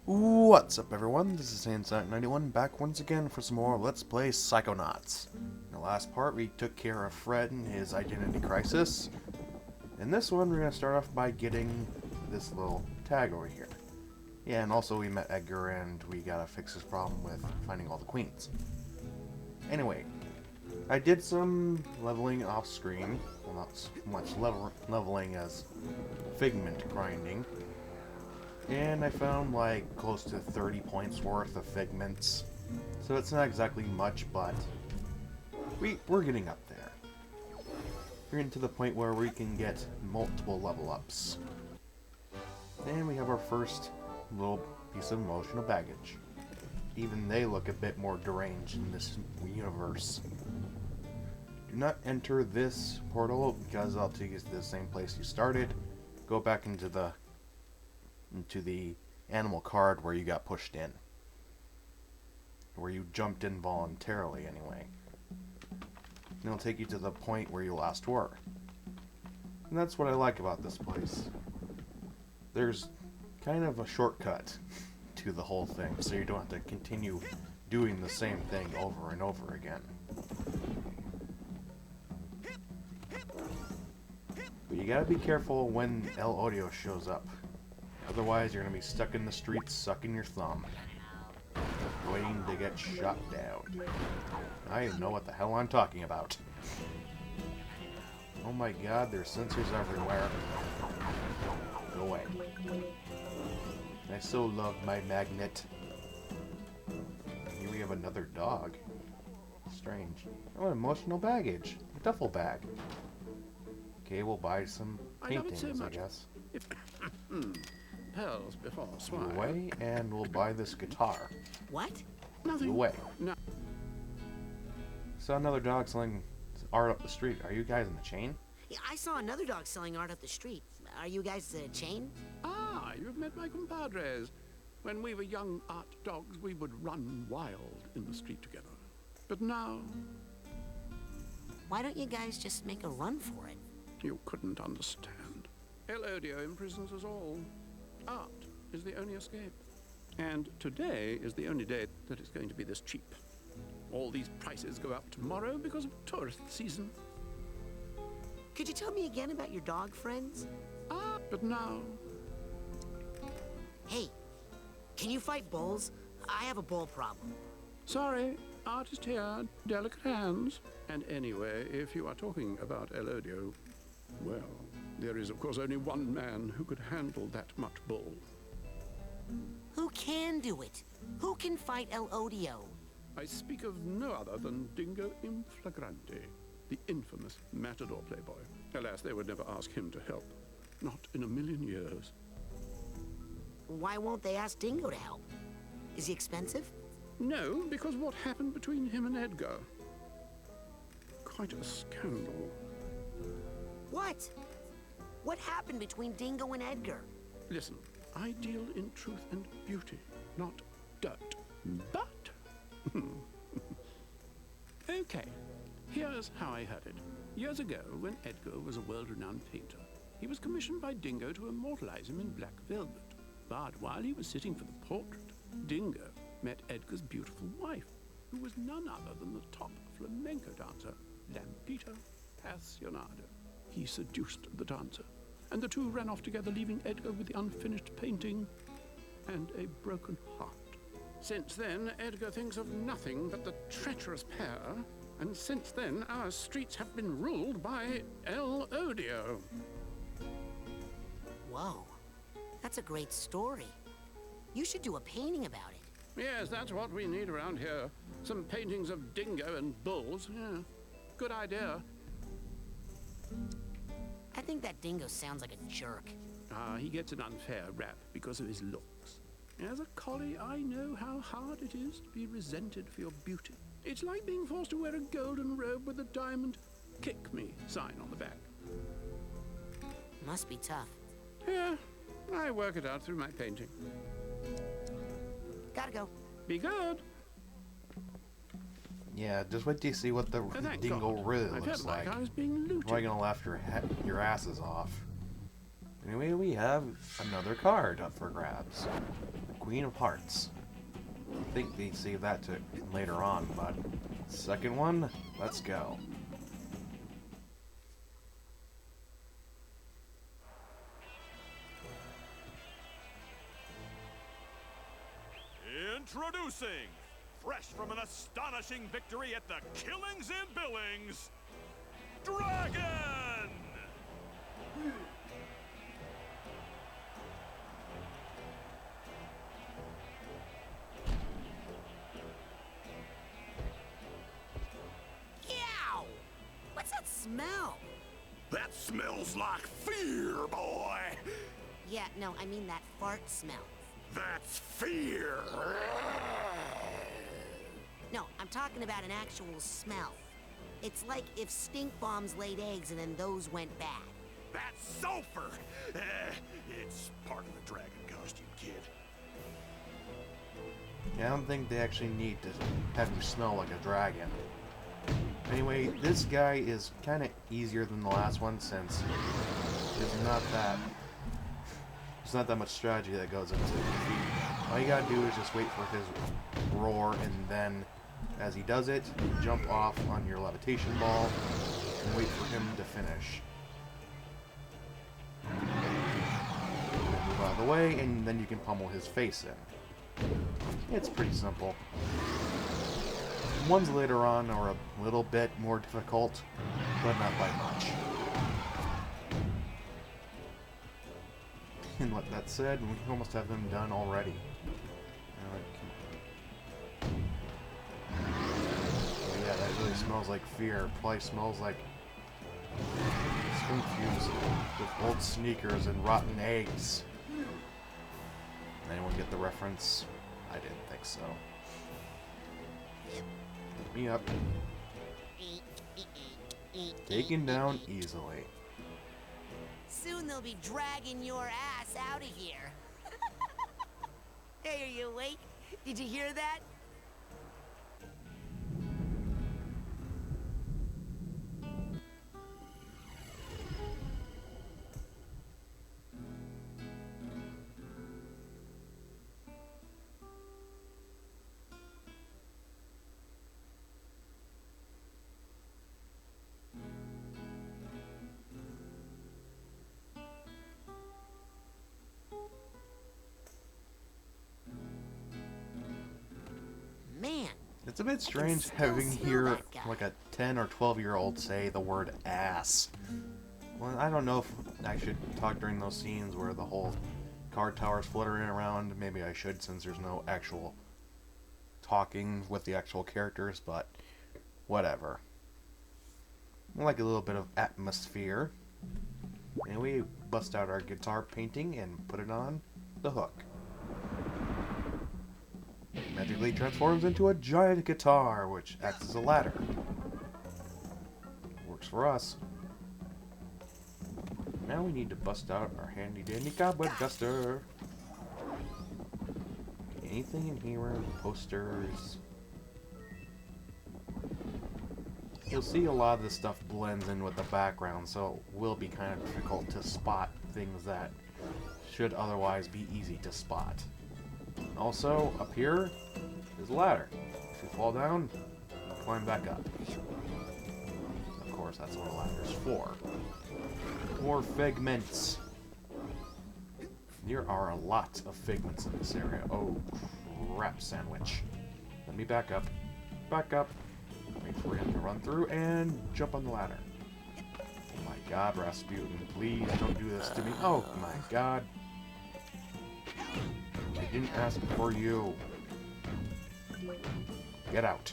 What's up, everyone? This is Saiyan91 back once again for some more Let's Play Psychonauts. In the last part, we took care of Fred and his identity crisis. In this one, we're going to start off by getting this little tag over here. Yeah, and also we met Edgar and we gotta fix his problem with finding all the queens. Anyway, I did some leveling off screen. Well, not so much leveling as figment grinding. And I found like close to 30 points worth of figments. So it's not exactly much, but we're getting up there. We're getting to the point where we can get multiple level ups. And we have our first little piece of emotional baggage. Even they look a bit more deranged in this universe. Do not enter this portal because I'll take you to the same place you started. Go back into the animal card where you got pushed in. Where you jumped in voluntarily, anyway. And it'll take you to the point where you last were. And that's what I like about this place. There's kind of a shortcut to the whole thing, so you don't have to continue doing the same thing over and over again. But you gotta be careful when El Odio shows up. Otherwise, you're going to be stuck in the streets sucking your thumb, waiting to get shot down. I know what the hell I'm talking about. Oh my god, there's sensors everywhere. Go away. I so love my magnet. Here we have another dog. Strange. Oh, an emotional baggage. A duffel bag. Okay, we'll buy some paintings, I guess. Pearls before swine. Away, and we'll buy this guitar. What? Nothing. Away. No. Saw another dog selling art up the street. Are you guys in the chain? Yeah, I saw another dog selling art up the street. Are you guys the chain? Ah, you've met my compadres. When we were young art dogs, we would run wild in the street together. But now, Why don't you guys just make a run for it? you couldn't understand. El Odio imprisons us all. Art is the only escape. And today is the only day that it's going to be this cheap. All these prices go up tomorrow because of tourist season. Could you tell me again about your dog friends? Ah, but now, Hey, can you fight bulls? I have a bull problem. sorry, artist here, delicate hands. And anyway, if you are talking about El Odio, well, there is of course only one man who could handle that much bull. Who can do it? Who can fight El Odio? I speak of no other than Dingo in Flagrante, the infamous matador playboy. Alas, they would never ask him to help. Not in a million years. Why won't they ask Dingo to help? Is he expensive? No, because what happened between him and Edgar? Quite a scandal. What? What happened between Dingo and Edgar? Listen, I deal in truth and beauty, not dirt. But... okay, here's how I heard it. Years ago, when Edgar was a world-renowned painter, he was commissioned by Dingo to immortalize him in black velvet. But while he was sitting for the portrait, Dingo met Edgar's beautiful wife, who was none other than the top flamenco dancer, Lampita Passionado. He seduced the dancer, and the two ran off together, leaving Edgar with the unfinished painting and a broken heart. Since then, Edgar thinks of nothing but the treacherous pair, and since then, our streets have been ruled by El Odio. Whoa, that's a great story. You should do a painting about it. Yes, that's what we need around here. Some paintings of Dingo and bulls. Yeah, good idea. I think that Dingo sounds like a jerk. Ah, he gets an unfair rap because of his looks. As a collie, I know how hard it is to be resented for your beauty. It's like being forced to wear a golden robe with a diamond "Kick Me" sign on the back. Must be tough. Yeah, I work it out through my painting. Gotta go. Be good. Yeah, just wait till you see what the Thank dingo God. really I looks felt like like. I was being looted. Probably gonna laugh your asses off. Anyway, we have another card up for grabs. Queen of Hearts. I think they save that to later on, but second one, let's go. Introducing, fresh from an astonishing victory at the Killings and Billings, Dragon! Yow! What's that smell? That smells like fear, boy! Yeah, no, I mean that fart smell. That's fear! No, I'm talking about an actual smell. It's like if stink bombs laid eggs and then those went bad. That's sulfur! It's part of the dragon costume, kid. Yeah, I don't think they actually need to have you smell like a dragon. Anyway, this guy is kind of easier than the last one since there's not that much strategy that goes into it. All you gotta do is just wait for his roar, and then as he does it, you jump off on your levitation ball and wait for him to finish. Move out of the way, and then you can pummel his face in. It's pretty simple. Ones later on are a little bit more difficult, but not by much. And with that said, we almost have them done already. Oh, yeah, that really smells like fear. Probably smells like skunk fumes with old sneakers and rotten eggs. Anyone get the reference? I didn't think so. Pick me up. Taken down easily. Soon they'll be dragging your ass out of here. Hey, are you awake? Did you hear that? Man. It's a bit strange still having smell here that guy. like a 10 or 12-year-old say the word ass. Well, I don't know if I should talk during those scenes where the whole card tower's fluttering around. Maybe I should, since there's no actual talking with the actual characters, but whatever. I like a little bit of atmosphere. Anyway, bust out our guitar painting and put it on the hook. Magically transforms into a giant guitar, which acts as a ladder. Works for us. Now we need to bust out our handy dandy cobweb duster. Anything in here? Posters. You'll see a lot of this stuff blends in with the background, so it will be kind of difficult to spot things that should otherwise be easy to spot. Also, up here is a ladder. If you fall down, you climb back up. Of course, that's what a ladder is for. More figments. There are a lot of figments in this area. Oh, crap sandwich. Let me back up. Back up. Wait for him to run through and jump on the ladder. Oh my god, Rasputin, please don't do this to me. Oh my god. I didn't ask for you. Get out.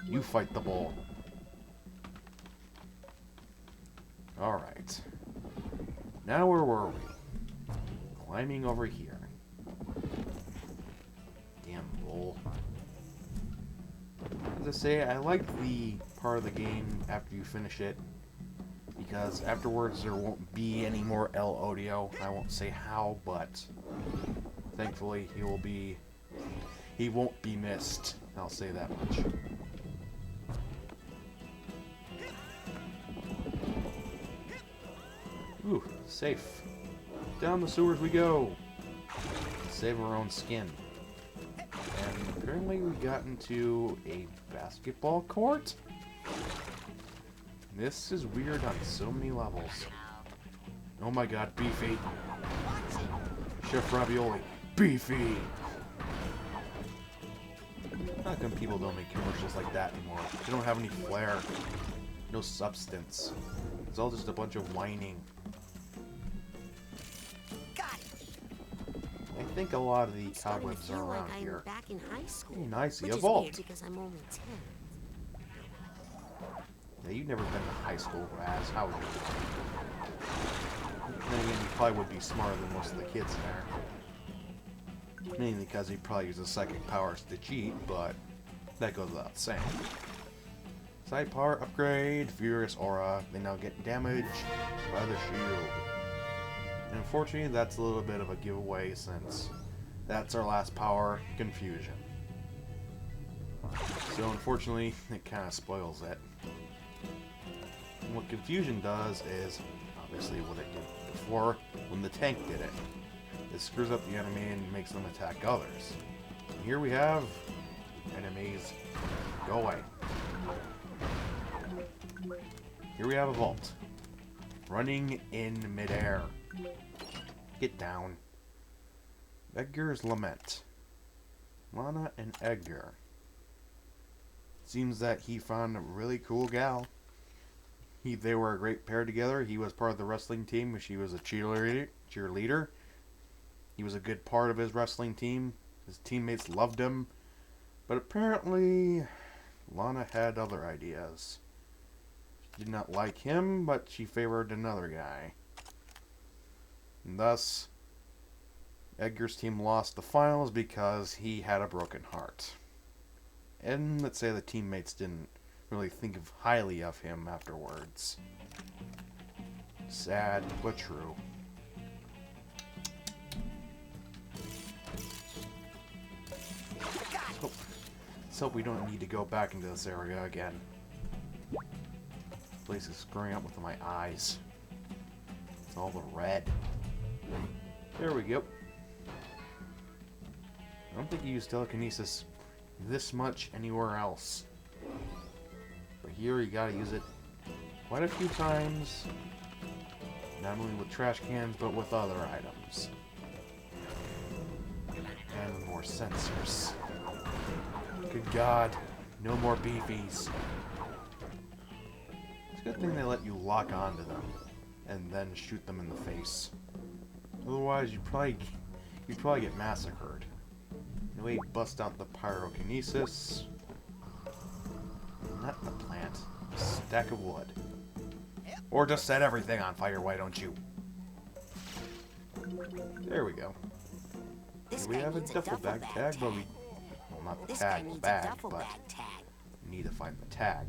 You fight the bull. Alright. Now where were we? Climbing over here. Damn bull. As I say, I like the part of the game after you finish it, because afterwards there won't be any more El Odio. I won't say how, but thankfully he won't be missed. I'll say that much. Ooh, safe. Down the sewers we go. save our own skin. And apparently we got into a basketball court? This is weird on so many levels. Oh my god, Beefy. Chef Ravioli. Beefy! How come people don't make commercials like that anymore? They don't have any flair. No substance. It's all just a bunch of whining. Got it. I think a lot of the I'm starting to cobwebs are feel like around I'm here. back in high school. Hey, nice, Which you is weird evolved. because I'm only 10. Yeah, you've never been to high school, Raz. How would you? Then again, you probably would be smarter than most of the kids there. Mainly because he probably uses psychic powers to cheat, but that goes without saying. Side power upgrade, Furious Aura. They now get damaged by the shield. And unfortunately, that's a little bit of a giveaway since that's our last power, Confusion. So unfortunately, it kind of spoils it. And what Confusion does is, obviously what it did before when the tank did it. It screws up the enemy and makes them attack others. And here we have enemies. Go away. Here we have a vault. Running in midair. Get down. Edgar's Lament. Lana and Edgar. Seems that he found a really cool gal. They were a great pair together. He was part of the wrestling team, she was a cheerleader. He was a good part of his wrestling team. His teammates loved him. But apparently, Lana had other ideas. She did not like him, but she favored another guy. And thus, Edgar's team lost the finals because he had a broken heart. And let's say the teammates didn't really think highly of him afterwards. Sad, but true. Let's hope we don't need to go back into this area again. This place is screwing up with my eyes. It's all the red. There we go. I don't think you use telekinesis this much anywhere else. But here you gotta use it quite a few times. Not only with trash cans, but with other items. And more sensors. Good God, no more beefies. It's a good thing they let you lock onto them and then shoot them in the face. Otherwise, you'd probably get massacred. Anyway, bust out the pyrokinesis. Not the plant. A stack of wood. Or just set everything on fire, why don't you? There we go. This We guy have a needs duffel bag tag, but we... Well, not the This guy tag, the needs a bag, duffel but bag tag. we need to find the tag.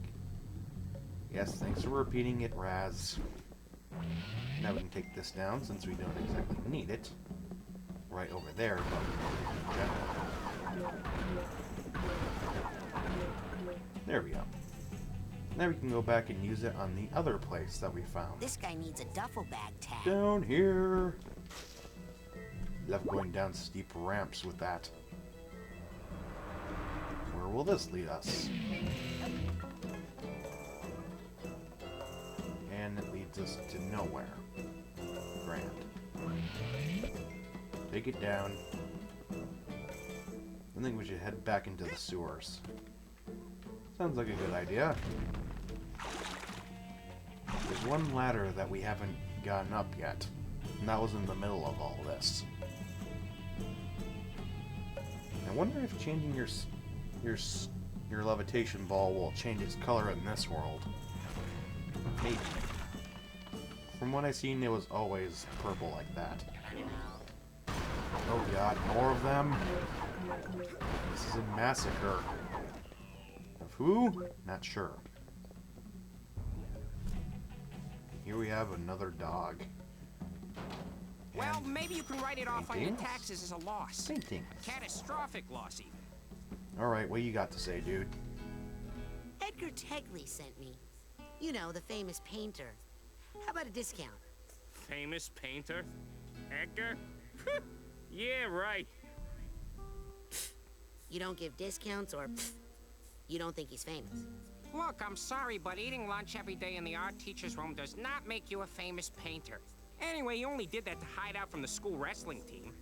Yes, thanks for repeating it, Raz. Now we can take this down, since we don't exactly need it. Right over there, but in general. There we go. Now we can go back and use it on the other place that we found. This guy needs a duffel bag tag. Down here. Love going down steep ramps with that. Where will this lead us? And it leads us to nowhere. Grand. Take it down. I think we should head back into the sewers. Sounds like a good idea. There's one ladder that we haven't gotten up yet, and that was in the middle of all this. I wonder if changing your levitation ball will change its color in this world. Maybe. From what I've seen, it was always purple like that. Oh god, more of them? This is a massacre. Of who? Not sure. Here we have another dog. Well, maybe you can write it off on your Paintings? taxes as a loss. Painting. Catastrophic loss, even. Alright, what you got to say, dude? Edgar Tegley sent me. You know, the famous painter. How about a discount? Famous painter? Edgar? Yeah, right. You don't give discounts, or you don't think he's famous? Look, I'm sorry, but eating lunch every day in the art teacher's room does not make you a famous painter. Anyway, you only did that to hide out from the school wrestling team.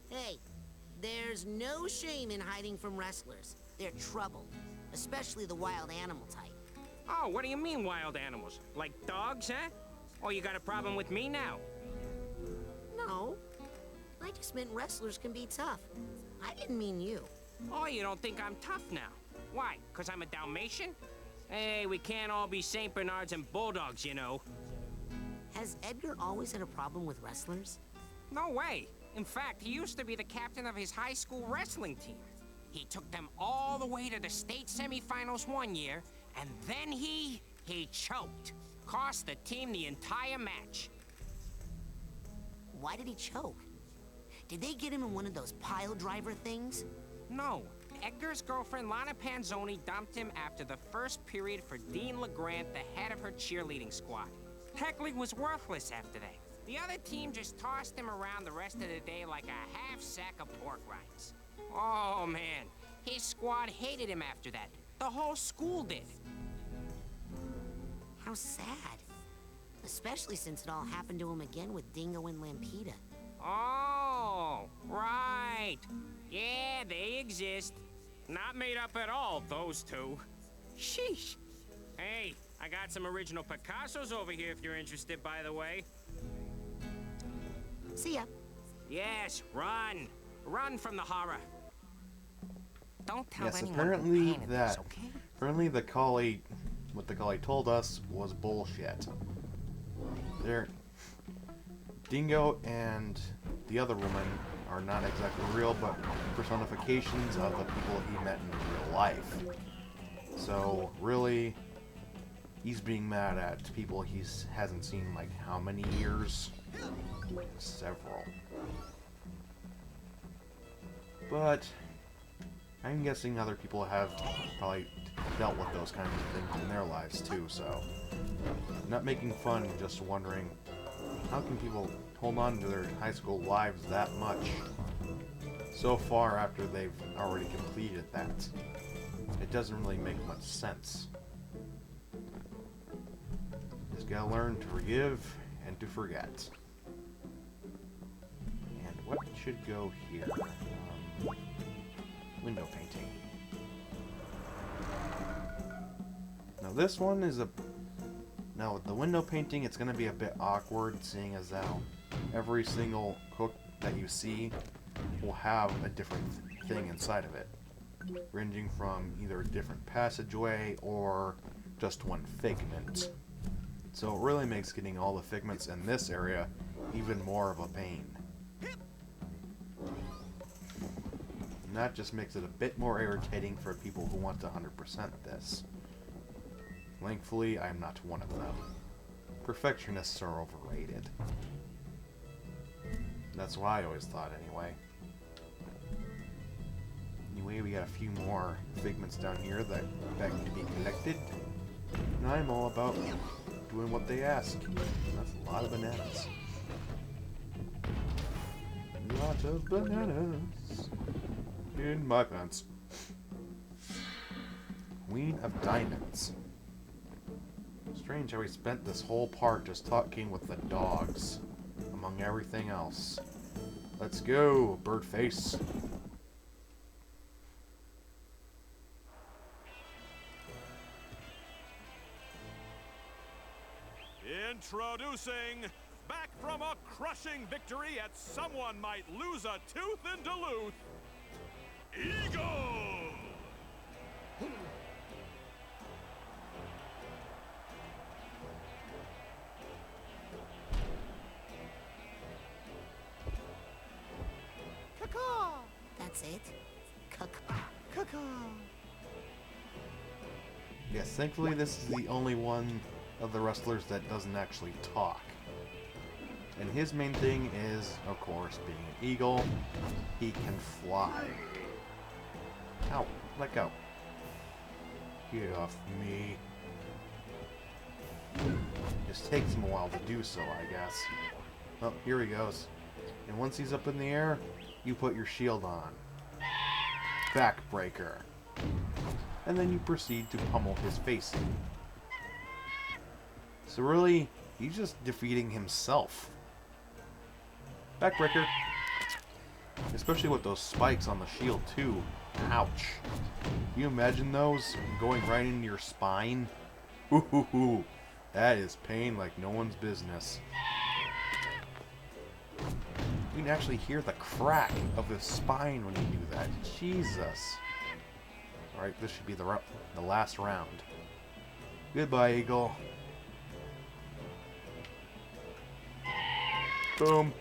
Hey, there's no shame in hiding from wrestlers. They're trouble, especially the wild animal type. Oh, what do you mean, wild animals? Like dogs, huh? Oh, you got a problem with me now? No, I just meant wrestlers can be tough. I didn't mean you. Oh, you don't think I'm tough now? Why? 'Cause I'm a Dalmatian? Hey, we can't all be Saint Bernards and Bulldogs, you know. Has Edgar always had a problem with wrestlers? No way. In fact, he used to be the captain of his high school wrestling team. He took them all the way to the state semifinals one year, and then he choked. Cost the team the entire match. Why did he choke? Did they get him in one of those pile driver things? No. Edgar's girlfriend, Lana Panzoni, dumped him after the first period for Dean LeGrant, the head of her cheerleading squad. Heckley was worthless after that. The other team just tossed him around the rest of the day like a half sack of pork rinds. Oh, man. His squad hated him after that. The whole school did. How sad. Especially since it all happened to him again with Dingo and Lampita. Oh, right. Yeah, they exist. Not made up at all, those two. Sheesh. Hey, I got some original Picassos over here if you're interested, by the way. See ya. Yes, run. Run from the horror. Don't tell Yes, anyone apparently who painted this, that. okay? Apparently the collie, what the collie told us was bullshit. There, Dingo and the other woman are not exactly real, but personifications of the people he met in real life. So really, he's being mad at people he hasn't seen in like how many years? Several. But I'm guessing other people have probably dealt with those kinds of things in their lives too, so not making fun, just wondering how can people hold on to their high school lives that much so far after they've already completed that. It doesn't really make much sense. Just gotta learn to forgive and to forget. And what should go here? Window painting. Now this one is now with the window painting, it's going to be a bit awkward, seeing as how every single hook that you see will have a different thing inside of it, ranging from either a different passageway or just one figment. So it really makes getting all the figments in this area even more of a pain. And that just makes it a bit more irritating for people who want to 100% this. Thankfully, I'm not one of them. Perfectionists are overrated. That's what I always thought, anyway. Anyway, we got a few more figments down here that beg to be collected. And I'm all about doing what they ask. That's a lot of bananas. Lot of bananas in my pants. Queen of Diamonds. Strange how we spent this whole part just talking with the dogs, among everything else. Let's go, Birdface. Introducing, back from a crushing victory at someone might lose a tooth in Duluth, Eagle! That's it? Yes, thankfully this is the only one of the wrestlers that doesn't actually talk. And his main thing is, of course, being an eagle. He can fly. Ow, let go. Get off me. Just takes him a while to do so, I guess. Oh, here he goes. And once he's up in the air, you put your shield on. backbreaker. And then you proceed to pummel his face in. So really, he's just defeating himself. Backbreaker. Especially with those spikes on the shield too. Ouch. Can you imagine those going right into your spine? Ooh, that is pain like no one's business. You can actually hear the crack of his spine when you do that. Jesus. Alright, this should be the last round. Goodbye, Eagle. Boom.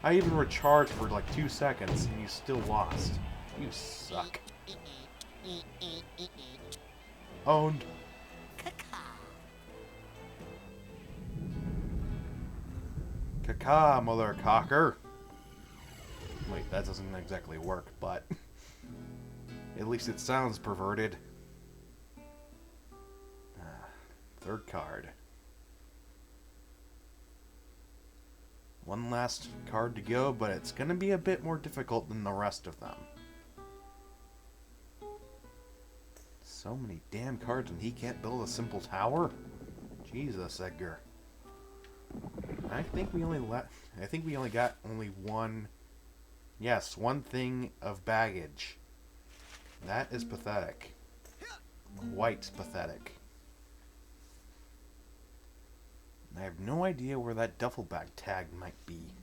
I even recharged for like 2 seconds and you still lost. You suck. Owned. Caca, mother cocker. Wait, that doesn't exactly work, but at least it sounds perverted. Third card. One last card to go, but it's going to be a bit more difficult than the rest of them. So many damn cards and he can't build a simple tower? Jesus, Edgar. I think we only got only one. Yes, one thing of baggage. That is pathetic. Quite pathetic. I have no idea where that duffel bag tag might be.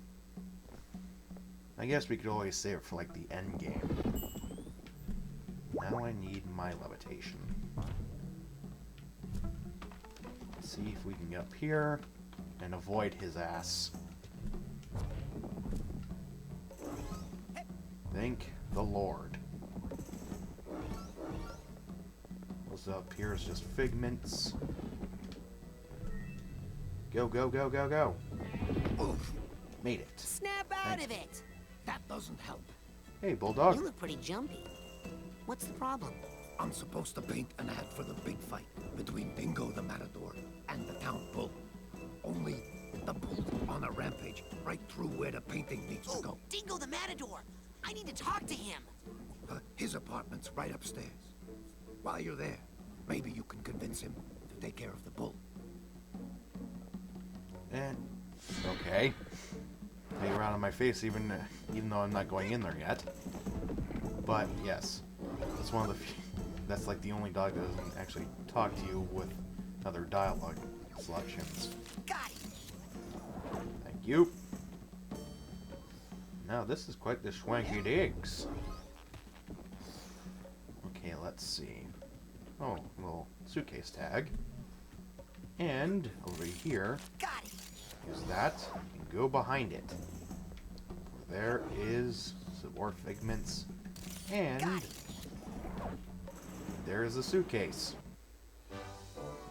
I guess we could always save it for like the end game. Now I need my levitation. Let's see if we can get up here and avoid his ass. Thank the Lord. What's up here is just figments. Go, go, go, go, go. Oof. Made it. Snap out of it! That doesn't help. Hey, Bulldog. You look pretty jumpy. What's the problem? I'm supposed to paint an ad for the big fight between Dingo the Matador and the town bull. Only the bull's on a rampage right through where the painting needs to go. Dingo the Matador! I need to talk to him! His apartment's right upstairs. While you're there, maybe you can convince him to take care of the bull. Okay. Lay around on my face even though I'm not going in there yet. But yes, that's one of the few, that's like the only dog that doesn't actually talk to you with other dialogue selections. Got it! Thank you. Now this is quite the swanky digs. Okay, let's see. Oh, little suitcase tag. And over here, Got it! use that and go behind it. There is some more figments. And there is a suitcase.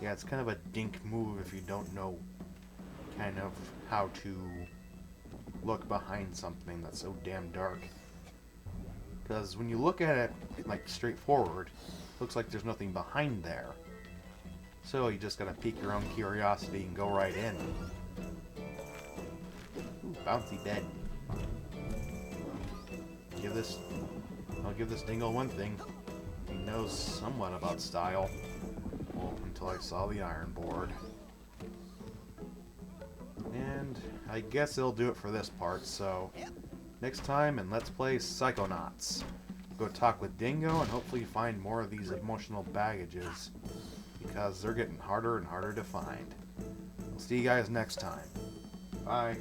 Yeah, it's kind of a dink move if you don't know kind of how to look behind something that's so damn dark. Because when you look at it like straightforward, looks like there's nothing behind there. So you just gotta pique your own curiosity and go right in. Ooh, bouncy bed. I'll give this dingo one thing. He knows somewhat about style. Well, until I saw the iron board. And I guess it'll do it for this part, so next time and let's play Psychonauts. Go talk with Dingo and hopefully find more of these emotional baggages, because they're getting harder and harder to find. I'll see you guys next time. Bye.